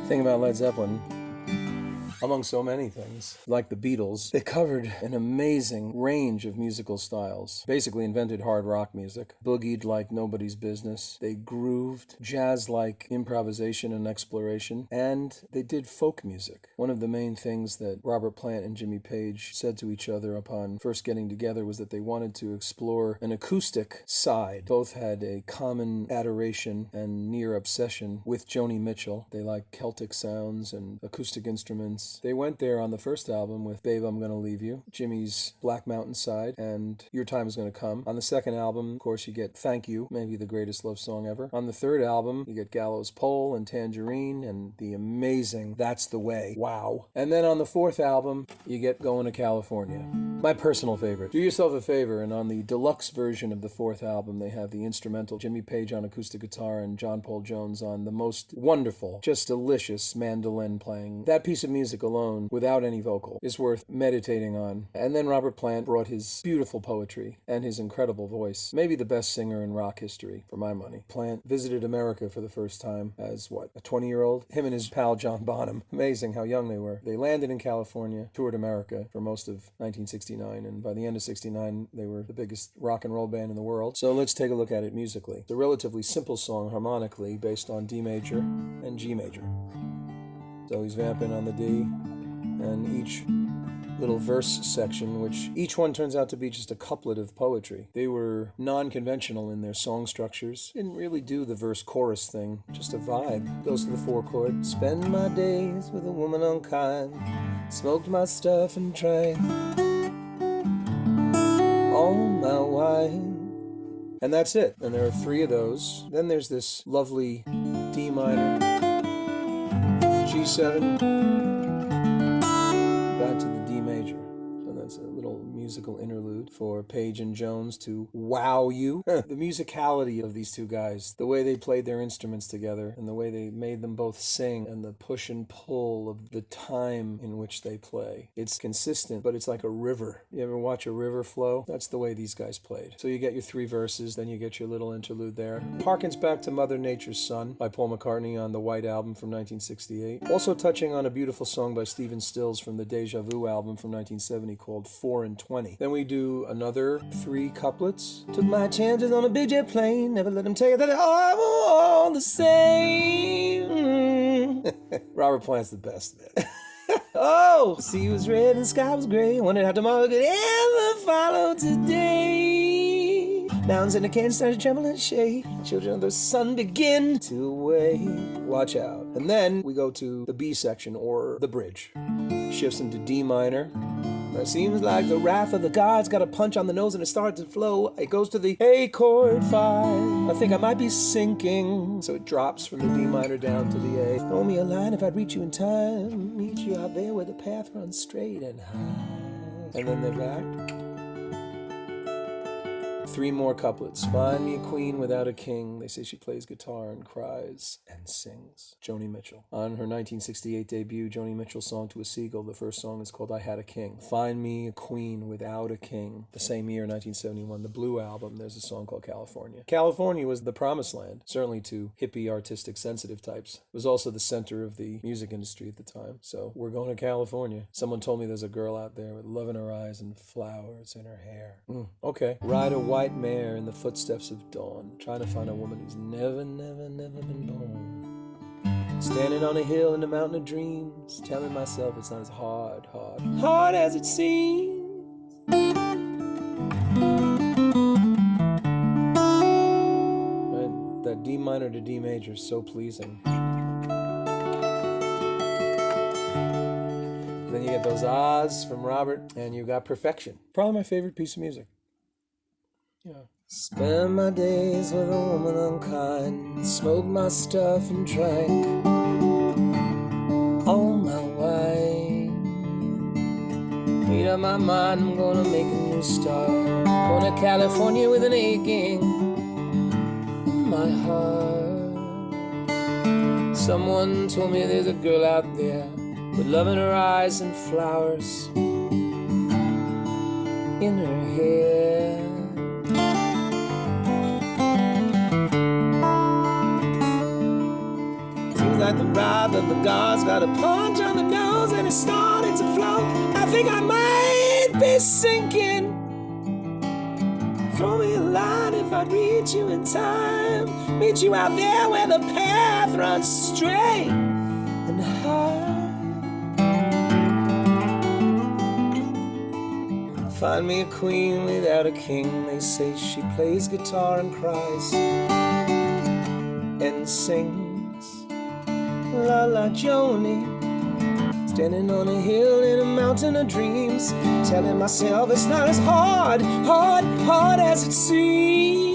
thing about Led Zeppelin, among so many things, like the Beatles, they covered an amazing range of musical styles. Basically invented hard rock music, boogied like nobody's business, they grooved, jazz like improvisation and exploration, and they did folk music. One of the main things that Robert Plant and Jimmy Page said to each other upon first getting together was that they wanted to explore an acoustic side. Both had a common adoration and near obsession with Joni Mitchell. They liked Celtic sounds and acoustic instruments. They went there on the first album with Babe, I'm Gonna Leave You, Jimmy's Black Mountain Side, and Your Time Is Gonna Come. On the second album, of course, you get Thank You, maybe the greatest love song ever. On the third album, you get Gallows Pole and Tangerine and the amazing That's the Way. Wow. And then on the fourth album, you get Going to California. My personal favorite. Do yourself a favor, and on the deluxe version of the fourth album, they have the instrumental Jimmy Page on acoustic guitar and John Paul Jones on the most wonderful, just delicious mandolin playing. That piece of music alone, without any vocal, is worth meditating on. And then Robert Plant brought his beautiful poetry and his incredible voice. Maybe the best singer in rock history, for my money. Plant visited America for the first time as, a 20-year-old? Him and his pal John Bonham. Amazing how young they were. They landed in California, toured America for most of 1969, and by the end of 69, they were the biggest rock and roll band in the world. So let's take a look at it musically. It's a relatively simple song harmonically based on D major and G major. So he's vamping on the D, and each little verse section, which each one turns out to be just a couplet of poetry. They were non-conventional in their song structures. Didn't really do the verse-chorus thing, just a vibe. Goes to the four chord. Spend my days with a woman unkind, smoked my stuff and drank all my wine. And that's it. And there are three of those. Then there's this lovely D minor, G7, back to the D major. So that's a little musical interlude for Page and Jones to wow you. The musicality of these two guys, the way they played their instruments together, and the way they made them both sing, and the push and pull of the time in which they play. It's consistent, but it's like a river. You ever watch a river flow? That's the way these guys played. So you get your three verses, then you get your little interlude there. Harkens back to Mother Nature's Son by Paul McCartney on the White Album from 1968. Also touching on a beautiful song by Stephen Stills from the Deja Vu album from 1970 called 4 and 20. Then we do another three couplets. Took my chances on a big jet plane, never let them tell you that they're all the same. Robert Plant's the best, man. Oh, the sea was red and the sky was gray. Wondered how tomorrow could ever follow today. Mountains in the canyon started to tremble and shake. Children of the sun begin to wake. Watch out. And then we go to the B section, or the bridge. Shifts into D minor. It seems like the wrath of the gods got a punch on the nose and it started to flow. It goes to the A chord 5. I think I might be sinking. So it drops from the D minor down to the A. Throw me a line if I'd reach you in time. Meet you out there where the path runs straight and high. And then they're back. Three more couplets. Find me a queen without a king. They say she plays guitar and cries and sings. Joni Mitchell. On her 1968 debut, Joni Mitchell's song To a Seagull, the first song is called I Had a King. Find me a queen without a king. The same year, 1971, the Blue Album, there's a song called California. California was the promised land, certainly to hippie, artistic, sensitive types. It was also the center of the music industry at the time. So we're going to California. Someone told me there's a girl out there with love in her eyes and flowers in her hair. Okay. Ride a white mare in the footsteps of dawn, trying to find a woman who's never been born. Standing on a hill in the mountain of dreams, telling myself it's not as hard as it seems. And that D minor to D major is so pleasing. Then you get those ahs from Robert, and you got perfection. Probably my favorite piece of music. Yeah. Spend my days with a woman unkind, smoked my stuff and drank all my wine. Made up my mind, I'm gonna make a new start. Going to California with an aching in my heart. Someone told me there's a girl out there with love in her eyes and flowers in her hair. like the ride that the gods got a punch on the nose and it started to float. I think I might be sinking. Throw me a line if I'd reach you in time. Meet you out there where the path runs straight and high. Find me a queen without a king. They say she plays guitar and cries and sings La La Joni. Standing on a hill in a mountain of dreams, telling myself it's not as hard as it seems.